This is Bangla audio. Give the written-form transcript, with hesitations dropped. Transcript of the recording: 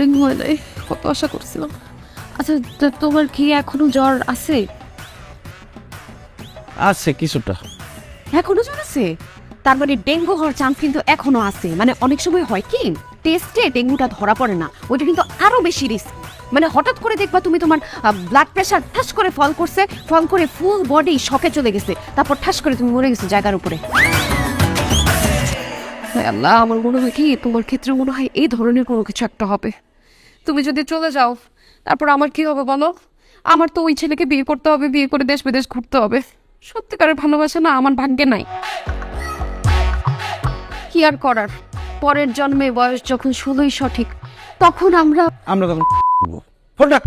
ডেঙ্গু হয় নাই, কত আশা করছিলাম। আচ্ছা তোমার কি এখনো জ্বর আছে? আছে কিছুটা। এখনো জ্বর আছে? তার মানে ডেঙ্গু হওয়ার চান্স কিন্তু এখনো আছে। মানে অনেক সময় হয় কি, টেস্টে ডেঙ্গুটা ধরা পড়ে না, ওইটা কিন্তু আরো বেশি রিস্ক। মানে হঠাৎ করে দেখবা তুমি তোমার ব্লাড প্রেশার ঠাস করে ফল করছে, ফল করে ফুল বডি শকে চলে গেছে, তারপর ঠাস করে তুমি মরে গেছো জায়গার উপরে। আল্লাহ, আমার মনে হয় কি তোমার ক্ষেত্রে মনে হয় এই ধরনের কোনো কিছু একটা হবে। তুমি যদি চলে যাও তারপর আমার কি হবে বলো? আমার তো ওই ছেলেকে বিয়ে করতে হবে, বিয়ে করে দেশ বিদেশ ঘুরতে হবে। সত্যিকারের ভালোবাসা না আমার ভাগ্যে নাই। কি আর করার, পরের জন্মে বয়স যখন 16ই সঠিক, তখন আমরা আমরা তখন ফোনটা